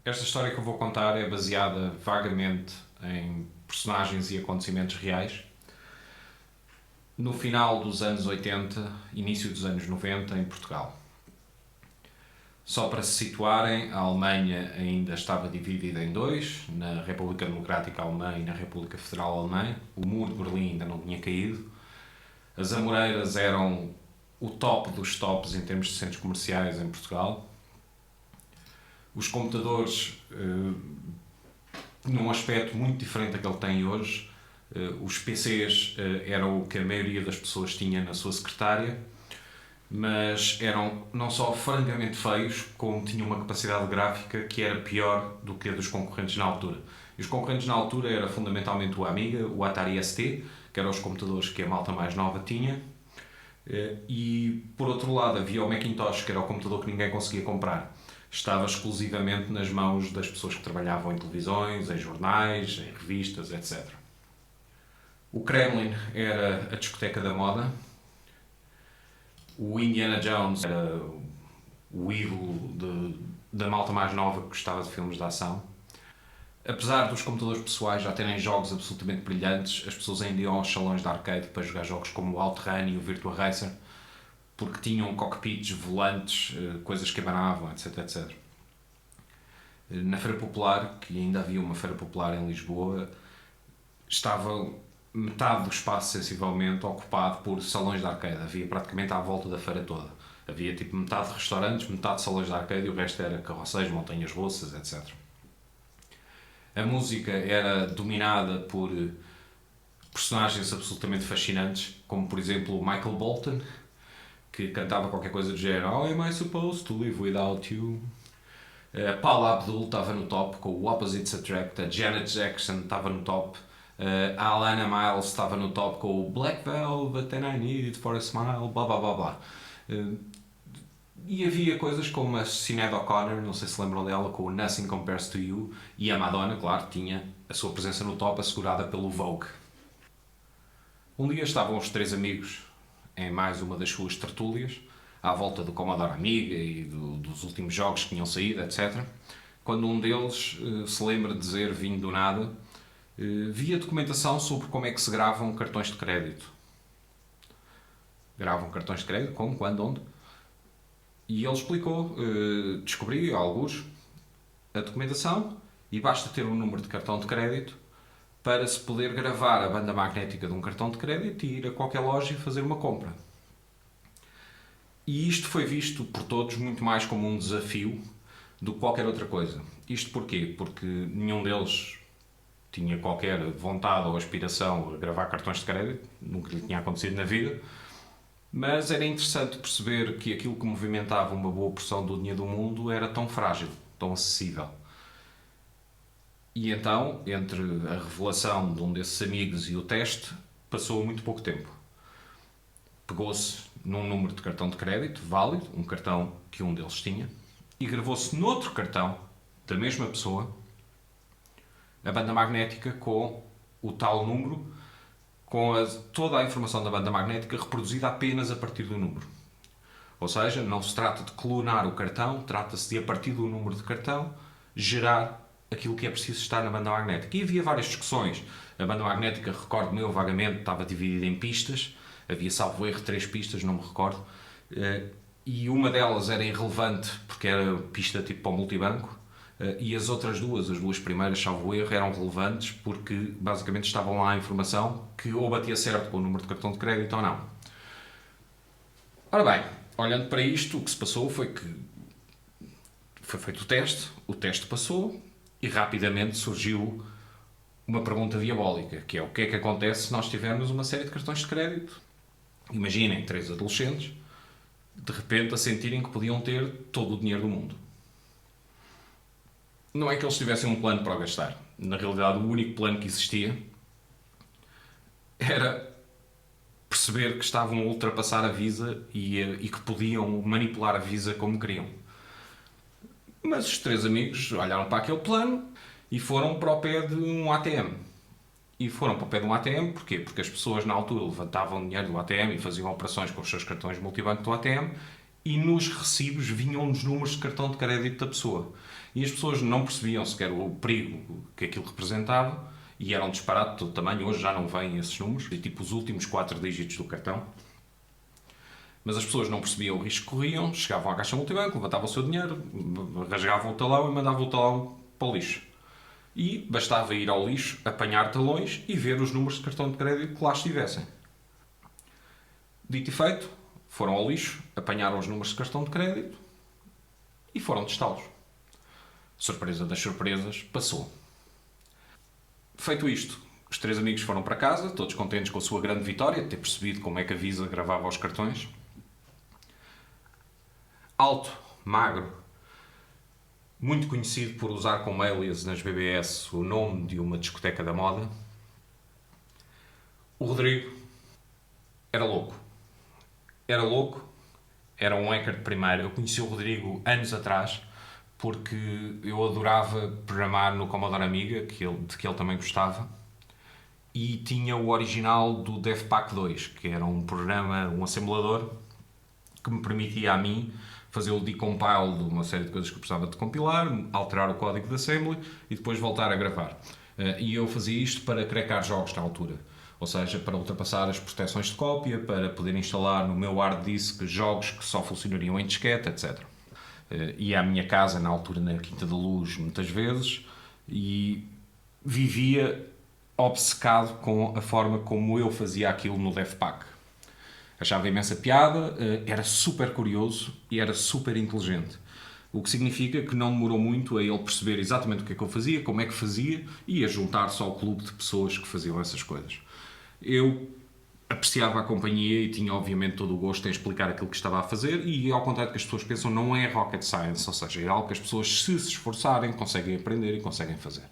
Esta história que eu vou contar é baseada vagamente em personagens e acontecimentos reais. No final dos anos 80, início dos anos 90, em Portugal. Só para se situarem, a Alemanha ainda estava dividida em dois, na República Democrática Alemã e na República Federal Alemã. O muro de Berlim ainda não tinha caído. As Amoreiras eram o top dos tops em termos de centros comerciais em Portugal. Os computadores, num aspecto muito diferente daquele que têm hoje, os PCs eram o que a maioria das pessoas tinha na sua secretária, mas eram não só francamente feios, como tinham uma capacidade gráfica que era pior do que a dos concorrentes na altura. E os concorrentes na altura era fundamentalmente o Amiga, o Atari ST, que eram os computadores que a malta mais nova tinha, e por outro lado havia o Macintosh, que era o computador que ninguém conseguia comprar. Estava exclusivamente nas mãos das pessoas que trabalhavam em televisões, em jornais, em revistas, etc. O Kremlin era a discoteca da moda. O Indiana Jones era o ídolo da malta mais nova que gostava de filmes de ação. Apesar dos computadores pessoais já terem jogos absolutamente brilhantes, as pessoas ainda iam aos salões de arcade para jogar jogos como o OutRun e o Virtua Racer, porque tinham cockpits, volantes, coisas que abanavam, etc, etc. Na Feira Popular, que ainda havia uma Feira Popular em Lisboa, estava metade do espaço, sensivelmente, ocupado por salões de arcade. Havia praticamente à volta da feira toda. Havia tipo metade de restaurantes, metade de salões de arcade e o resto era carroceiros, montanhas russas, etc. A música era dominada por personagens absolutamente fascinantes, como por exemplo o Michael Bolton, que cantava qualquer coisa do género How am I supposed to live without you? Paula Abdul estava no top com o Opposites Attract, a Janet Jackson estava no top, a Alana Miles estava no top com o Black Velvet and I Need It for a Smile, blá blá blá blá. E havia coisas como a Sinead O'Connor, não sei se lembram dela, com o Nothing Compares to You, e a Madonna, claro, tinha a sua presença no top assegurada pelo Vogue. Um dia estavam os três amigos em mais uma das suas tertúlias, à volta do Commodore Amiga e dos últimos jogos que tinham saído, etc. Quando um deles se lembra de dizer, vindo do nada, via documentação sobre como é que se gravam cartões de crédito. Gravam cartões de crédito? Como? Quando? Onde? E ele explicou, descobri, alguns, a documentação e basta ter um número de cartão de crédito para se poder gravar a banda magnética de um cartão de crédito e ir a qualquer loja e fazer uma compra. E isto foi visto por todos muito mais como um desafio do que qualquer outra coisa. Isto porquê? Porque nenhum deles tinha qualquer vontade ou aspiração a gravar cartões de crédito, nunca lhe tinha acontecido na vida, mas era interessante perceber que aquilo que movimentava uma boa porção do dinheiro do mundo era tão frágil, tão acessível. E então, entre a revelação de um desses amigos e o teste, passou muito pouco tempo. Pegou-se num número de cartão de crédito válido, um cartão que um deles tinha, e gravou-se noutro cartão da mesma pessoa a banda magnética com o tal número, com toda a informação da banda magnética reproduzida apenas a partir do número. Ou seja, não se trata de clonar o cartão, trata-se de, a partir do número de cartão, gerar aquilo que é preciso estar na banda magnética. E havia várias discussões. A banda magnética, recordo-me eu vagamente, estava dividida em pistas. Havia, salvo erro, 3 pistas, não me recordo. E uma delas era irrelevante, porque era pista tipo para o multibanco. E as outras duas, as duas primeiras, salvo erro, eram relevantes porque basicamente estavam lá a informação que ou batia certo com o número de cartão de crédito ou não. Ora bem, olhando para isto, o que se passou foi que foi feito o teste passou e rapidamente surgiu uma pergunta diabólica, que é o que é que acontece se nós tivermos uma série de cartões de crédito. Imaginem 3 adolescentes, de repente a sentirem que podiam ter todo o dinheiro do mundo. Não é que eles tivessem um plano para o gastar. Na realidade, o único plano que existia era perceber que estavam a ultrapassar a Visa e que podiam manipular a Visa como queriam. Mas os 3 amigos olharam para aquele plano e foram para o pé de um ATM. E foram para o pé de um ATM, porquê? Porque as pessoas na altura levantavam dinheiro do ATM e faziam operações com os seus cartões multibanco do ATM e nos recibos vinham os números de cartão de crédito da pessoa. E as pessoas não percebiam sequer o perigo que aquilo representava e era um disparate de todo tamanho. Hoje já não vêm esses números, tipo os últimos 4 dígitos do cartão. Mas as pessoas não percebiam o risco que corriam, chegavam à caixa multibanco, levantavam o seu dinheiro, rasgavam o talão e mandavam o talão para o lixo. E bastava ir ao lixo, apanhar talões e ver os números de cartão de crédito que lá estivessem. Dito e feito, foram ao lixo, apanharam os números de cartão de crédito e foram testá-los. Surpresa das surpresas, passou. Feito isto, os 3 amigos foram para casa, todos contentes com a sua grande vitória, de ter percebido como é que a Visa gravava os cartões. Alto, magro, muito conhecido por usar como alias nas BBS o nome de uma discoteca da moda. O Rodrigo era louco. Era louco, era um hacker de primeira. Eu conheci o Rodrigo anos atrás porque eu adorava programar no Commodore Amiga, de que ele também gostava, e tinha o original do DevPack 2, que era um programa, um assemblador, que me permitia a mim fazer o decompile de uma série de coisas que eu precisava de compilar, alterar o código de assembly e depois voltar a gravar. E eu fazia isto para craquear jogos na altura. Ou seja, para ultrapassar as proteções de cópia, para poder instalar no meu hard disk jogos que só funcionariam em disquete, etc. Ia à minha casa, na altura na Quinta da Luz, muitas vezes, e vivia obcecado com a forma como eu fazia aquilo no DevPack. Achava imensa piada, era super curioso e era super inteligente. O que significa que não demorou muito a ele perceber exatamente o que é que eu fazia, como é que fazia e a juntar-se ao clube de pessoas que faziam essas coisas. Eu apreciava a companhia e tinha obviamente todo o gosto em explicar aquilo que estava a fazer e, ao contrário do que as pessoas pensam, não é rocket science, ou seja, é algo que as pessoas, se esforçarem, conseguem aprender e conseguem fazer.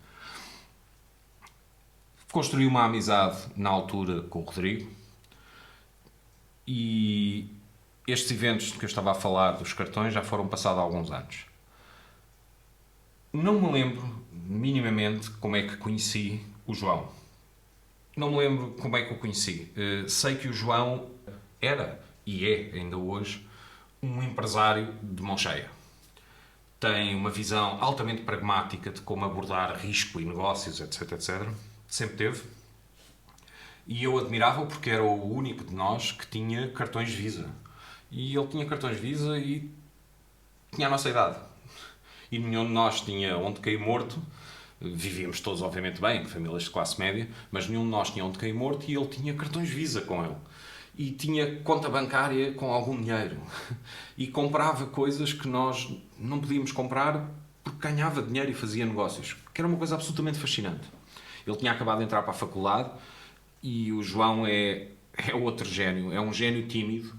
Construí uma amizade na altura com o Rodrigo e estes eventos que eu estava a falar dos cartões já foram passados há alguns anos. Não me lembro minimamente como é que conheci o João. Não me lembro como é que o conheci. Sei que o João era, e é ainda hoje, um empresário de mão cheia. Tem uma visão altamente pragmática de como abordar risco e negócios, etc, etc. Sempre teve. E eu admirava-o porque era o único de nós que tinha cartões Visa. E ele tinha cartões Visa e tinha a nossa idade. E nenhum de nós tinha onde cair morto. Vivíamos todos, obviamente, bem, famílias de classe média, mas nenhum de nós tinha onde cair morto e ele tinha cartões Visa com ele. E tinha conta bancária com algum dinheiro. E comprava coisas que nós não podíamos comprar porque ganhava dinheiro e fazia negócios. Que era uma coisa absolutamente fascinante. Ele tinha acabado de entrar para a faculdade e o João é outro gênio. É um gênio tímido,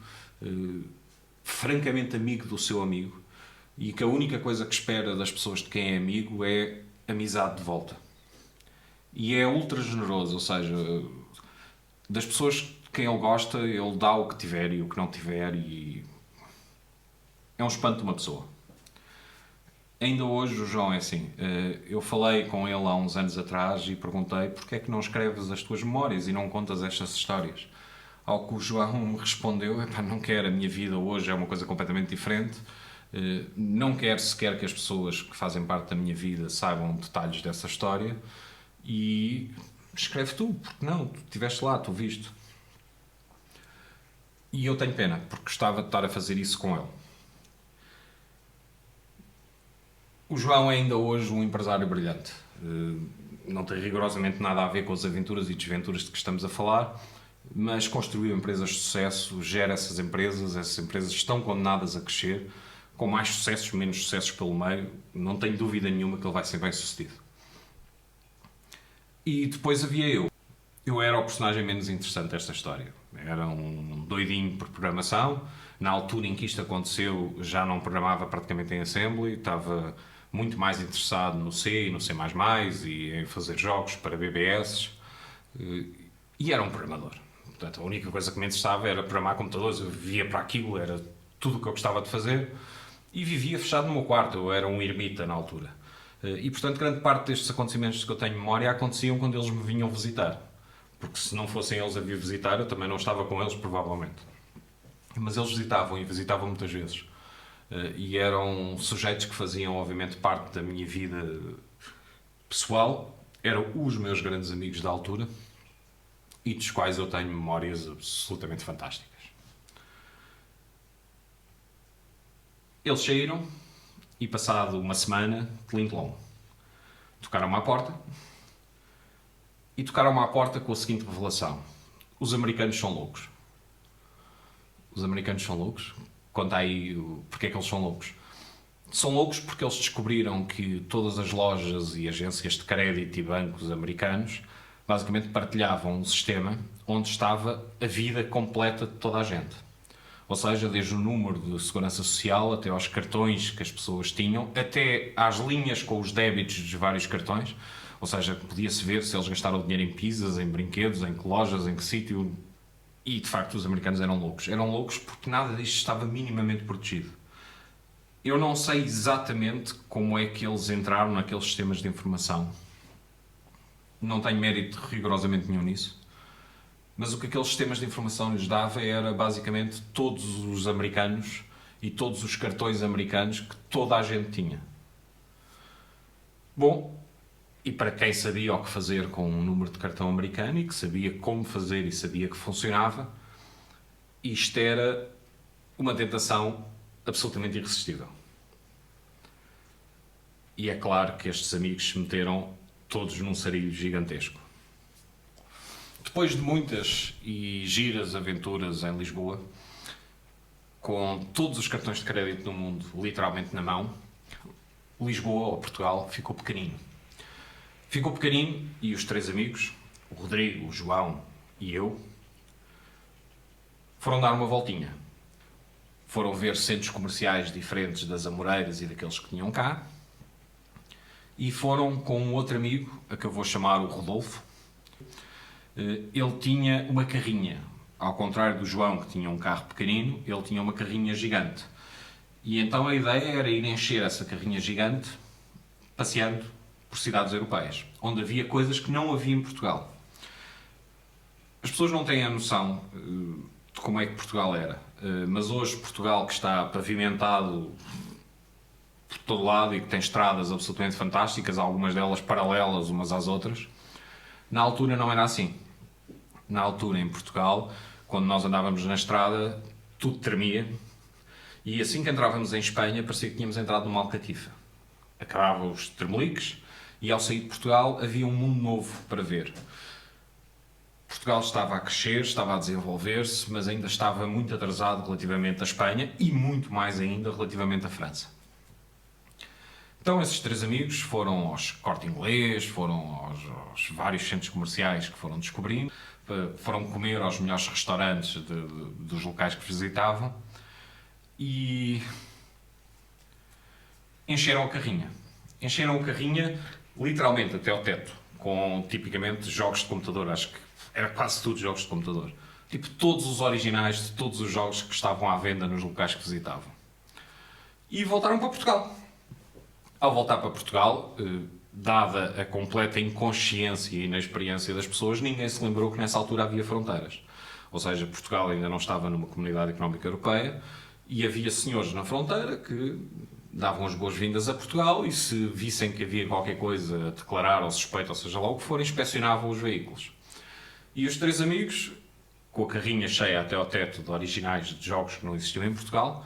francamente amigo do seu amigo, e que a única coisa que espera das pessoas de quem é amigo é amizade de volta. E é ultra generoso, ou seja, das pessoas de quem ele gosta, ele dá o que tiver e o que não tiver, e é um espanto de uma pessoa. Ainda hoje o João é assim. Eu falei com ele há uns anos atrás e perguntei porque é que não escreves as tuas memórias e não contas estas histórias. Ao que o João me respondeu: não quero, a minha vida hoje é uma coisa completamente diferente. Não quero sequer que as pessoas que fazem parte da minha vida saibam detalhes dessa história e escreve tu, porque não, tu estiveste lá, tu viste. E eu tenho pena, porque gostava de estar a fazer isso com ele. O João é ainda hoje um empresário brilhante. Não tem rigorosamente nada a ver com as aventuras e desventuras de que estamos a falar, mas construiu empresas de sucesso, gera essas empresas estão condenadas a crescer, com mais sucessos, menos sucessos pelo meio. Não tenho dúvida nenhuma que ele vai ser bem sucedido. E depois havia eu. Eu era o personagem menos interessante desta história. Era um doidinho por programação. Na altura em que isto aconteceu, já não programava praticamente em Assembly, estava muito mais interessado no C e no C++ e em fazer jogos para BBS. E era um programador. Portanto, a única coisa que me interessava era programar computadores. Eu vivia para aquilo, era tudo o que eu gostava de fazer. E vivia fechado no meu quarto, eu era um ermita na altura. E, portanto, grande parte destes acontecimentos que eu tenho memória aconteciam quando eles me vinham visitar. Porque se não fossem eles a vir visitar, eu também não estava com eles, provavelmente. mas eles visitavam e visitavam muitas vezes. E eram sujeitos que faziam, obviamente, parte da minha vida pessoal, eram os meus grandes amigos da altura e dos quais eu tenho memórias absolutamente fantásticas. Eles saíram e, passado uma semana, tling-long, tocaram-me à porta e tocaram-me à porta com a seguinte revelação: os americanos são loucos. Os americanos são loucos? Conta aí porque é que eles são loucos. São loucos porque eles descobriram que todas as lojas e agências de crédito e bancos americanos basicamente partilhavam um sistema onde estava a vida completa de toda a gente. Ou seja, desde o número de segurança social até aos cartões que as pessoas tinham, até às linhas com os débitos dos vários cartões. Ou seja, podia-se ver se eles gastaram dinheiro em pizzas, em brinquedos, em que lojas, em que sítio. E, de facto, os americanos eram loucos. Eram loucos porque nada disto estava minimamente protegido. Eu não sei exatamente como é que eles entraram naqueles sistemas de informação. Não tenho mérito rigorosamente nenhum nisso. Mas o que aqueles sistemas de informação lhes dava era, basicamente, todos os americanos e todos os cartões americanos que toda a gente tinha. Bom, e para quem sabia o que fazer com um número de cartão americano e que sabia como fazer e sabia que funcionava, isto era uma tentação absolutamente irresistível. E é claro que estes amigos se meteram todos num sarilho gigantesco. Depois de muitas e giras aventuras em Lisboa, com todos os cartões de crédito do mundo literalmente na mão, Lisboa, ou Portugal, ficou pequenino. Ficou pequenino e os três amigos, o Rodrigo, o João e eu, foram dar uma voltinha. Foram ver centros comerciais diferentes das Amoreiras e daqueles que tinham cá, e foram com um outro amigo, a que eu vou chamar o Rodolfo. Ele tinha uma carrinha. Ao contrário do João, que tinha um carro pequenino, ele tinha uma carrinha gigante. E então a ideia era ir encher essa carrinha gigante passeando por cidades europeias, onde havia coisas que não havia em Portugal. As pessoas não têm a noção de como é que Portugal era, mas hoje Portugal, que está pavimentado por todo lado e que tem estradas absolutamente fantásticas, algumas delas paralelas umas às outras, na altura não era assim. Na altura, em Portugal, quando nós andávamos na estrada, tudo tremia, e assim que entrávamos em Espanha parecia que tínhamos entrado numa alcatifa. Acabavam os tremeliques e, ao sair de Portugal, havia um mundo novo para ver. Portugal estava a crescer, estava a desenvolver-se, mas ainda estava muito atrasado relativamente à Espanha e muito mais ainda relativamente à França. Então esses três amigos foram aos Corte Inglês, foram aos vários centros comerciais que foram descobrindo, foram comer aos melhores restaurantes dos locais que visitavam e encheram a carrinha. Encheram a carrinha literalmente até ao teto, com tipicamente jogos de computador, acho que era quase tudo jogos de computador. Tipo, todos os originais de todos os jogos que estavam à venda nos locais que visitavam. E voltaram para Portugal. Ao voltar para Portugal, dada a completa inconsciência e inexperiência das pessoas, ninguém se lembrou que nessa altura havia fronteiras. Ou seja, Portugal ainda não estava numa comunidade económica europeia e havia senhores na fronteira que davam as boas-vindas a Portugal e, se vissem que havia qualquer coisa a declarar ou suspeito, ou seja lá o que for, inspecionavam os veículos. E os três amigos, com a carrinha cheia até ao teto de originais de jogos que não existiam em Portugal,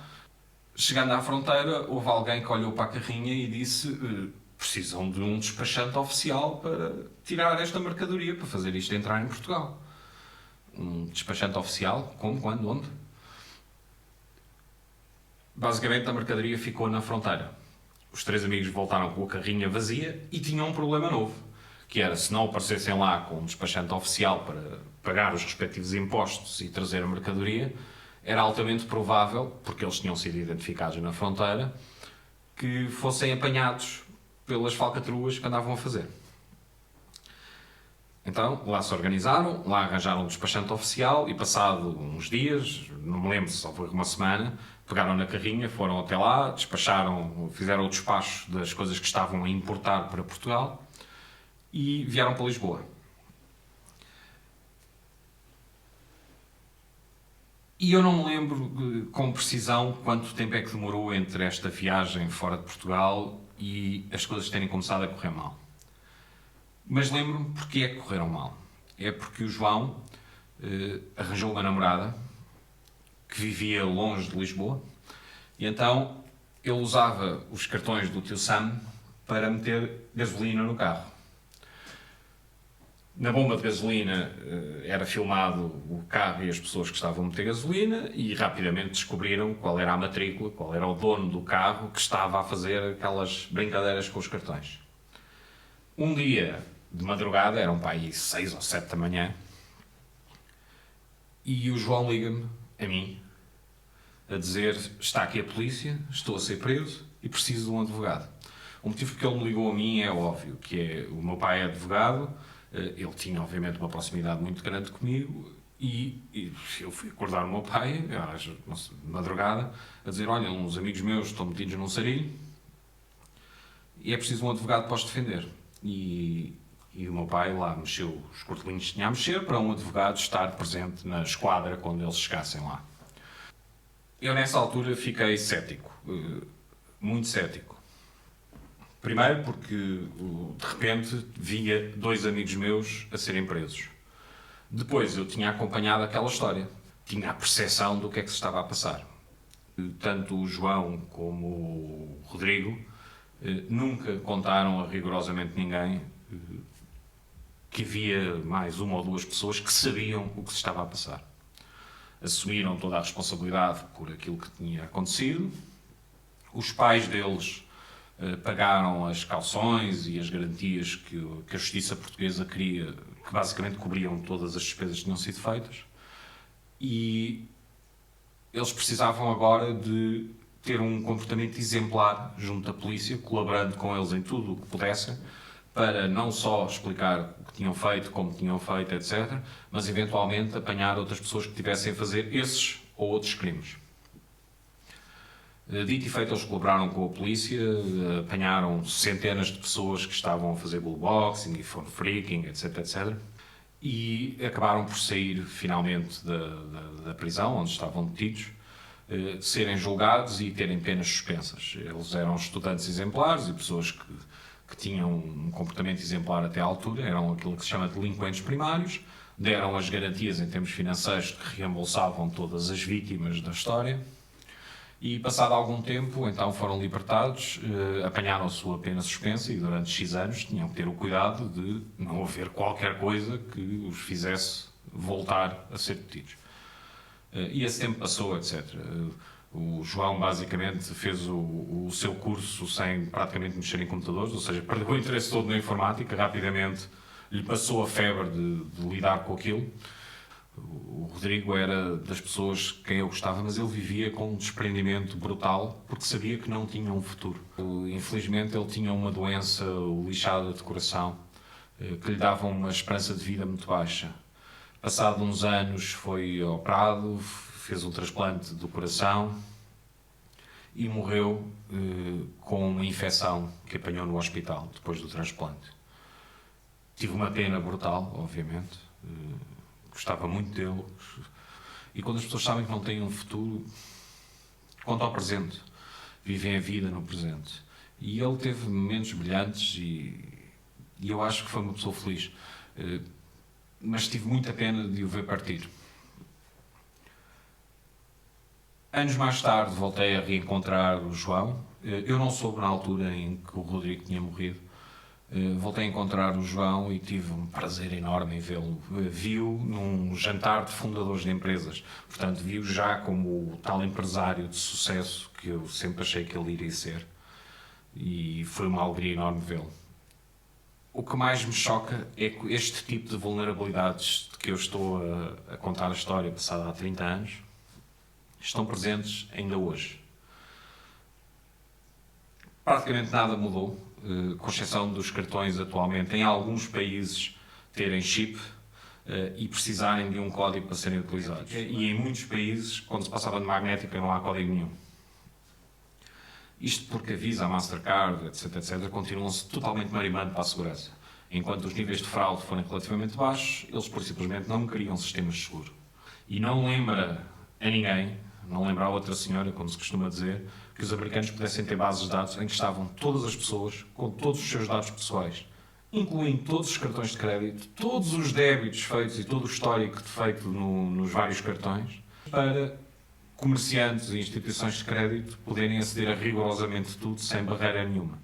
chegando à fronteira, houve alguém que olhou para a carrinha e disse: precisam de um despachante oficial para tirar esta mercadoria, para fazer isto entrar em Portugal. Um despachante oficial? Como? Quando? Onde? Basicamente, a mercadoria ficou na fronteira. Os três amigos voltaram com a carrinha vazia e tinham um problema novo, que era, se não aparecessem lá com um despachante oficial para pagar os respectivos impostos e trazer a mercadoria, era altamente provável, porque eles tinham sido identificados na fronteira, que fossem apanhados pelas falcatruas que andavam a fazer. Então, lá se organizaram, lá arranjaram um despachante oficial e, passado uns dias, não me lembro se só foi uma semana, pegaram na carrinha, foram até lá, despacharam, fizeram o despacho das coisas que estavam a importar para Portugal e vieram para Lisboa. E eu não me lembro com precisão quanto tempo é que demorou entre esta viagem fora de Portugal e as coisas terem começado a correr mal. Mas lembro-me porque é que correram mal. É porque o João arranjou uma namorada que vivia longe de Lisboa e então ele usava os cartões do tio Sam para meter gasolina no carro. Na bomba de gasolina era filmado o carro e as pessoas que estavam a meter gasolina e rapidamente descobriram qual era a matrícula, qual era o dono do carro que estava a fazer aquelas brincadeiras com os cartões. Um dia de madrugada, eram para aí 6 ou 7 da manhã, e o João liga-me, a mim, a dizer: está aqui a polícia, estou a ser preso e preciso de um advogado. O motivo que ele me ligou a mim é óbvio, que é o meu pai é advogado, ele tinha obviamente uma proximidade muito grande comigo e eu fui acordar o meu pai, às madrugada, a dizer: olha, uns amigos meus estão metidos num sarilho e é preciso um advogado para os defender. E o meu pai lá mexeu os cortelinhos que tinha a mexer para um advogado estar presente na esquadra quando eles chegassem lá. Eu nessa altura fiquei cético, muito cético. Primeiro porque de repente via 2 amigos meus a serem presos. Depois eu tinha acompanhado aquela história, tinha a percepção do que é que se estava a passar. Tanto o João como o Rodrigo nunca contaram a rigorosamente ninguém que havia mais 1 ou 2 pessoas que sabiam o que se estava a passar. Assumiram toda a responsabilidade por aquilo que tinha acontecido. Os pais deles pagaram as cauções e as garantias que a justiça portuguesa queria, que basicamente cobriam todas as despesas que tinham sido feitas. E eles precisavam agora de ter um comportamento exemplar junto à polícia, colaborando com eles em tudo o que pudessem, para não só explicar o que tinham feito, como tinham feito, etc., mas eventualmente apanhar outras pessoas que tivessem a fazer esses ou outros crimes. Dito e feito, eles colaboraram com a polícia, apanharam centenas de pessoas que estavam a fazer bullboxing e phone freaking, etc., etc., e acabaram por sair finalmente da prisão, onde estavam detidos, serem julgados e terem penas suspensas. Eles eram estudantes exemplares e pessoas que tinham um comportamento exemplar até à altura, eram aquilo que se chama delinquentes primários, deram as garantias em termos financeiros que reembolsavam todas as vítimas da história e, passado algum tempo, então foram libertados, apanharam a sua pena suspensa e durante X anos tinham que ter o cuidado de não haver qualquer coisa que os fizesse voltar a ser detidos. E esse tempo passou, etc. O João basicamente fez o seu curso sem praticamente mexer em computadores, ou seja, perdeu o interesse todo na informática, rapidamente lhe passou a febre de lidar com aquilo. O Rodrigo era das pessoas que eu gostava, mas ele vivia com um desprendimento brutal, porque sabia que não tinha um futuro. Infelizmente ele tinha uma doença lixada de coração, que lhe dava uma esperança de vida muito baixa. Passado uns anos foi operado, fez um transplante do coração e morreu com uma infecção que apanhou no hospital depois do transplante. Tive uma pena brutal, obviamente, gostava muito dele. E quando as pessoas sabem que não têm um futuro, contam ao presente, vivem a vida no presente. E ele teve momentos brilhantes e eu acho que foi uma pessoa feliz. Mas tive muita pena de o ver partir. Anos mais tarde voltei a reencontrar o João. Eu não soube na altura em que o Rodrigo tinha morrido. Voltei a encontrar o João e tive um prazer enorme em vê-lo. Vi-o num jantar de fundadores de empresas. Portanto, vi-o já como o tal empresário de sucesso que eu sempre achei que ele iria ser. E foi uma alegria enorme vê-lo. O que mais me choca é que este tipo de vulnerabilidades de que eu estou a contar a história passada há 30 anos estão presentes ainda hoje. Praticamente nada mudou, com exceção dos cartões atualmente em alguns países terem chip e precisarem de um código para serem utilizados. E em muitos países, quando se passava de magnética, não há código nenhum. Isto porque a Visa, a Mastercard, etc., etc., continuam-se totalmente marimando para a segurança. Enquanto os níveis de fraude forem relativamente baixos, eles, por simplesmente, não criam sistemas seguros. E não lembra a ninguém, não lembro a outra senhora, como se costuma dizer, que os americanos pudessem ter bases de dados em que estavam todas as pessoas com todos os seus dados pessoais, incluindo todos os cartões de crédito, todos os débitos feitos e todo o histórico feito nos vários cartões, para comerciantes e instituições de crédito poderem aceder a rigorosamente tudo sem barreira nenhuma.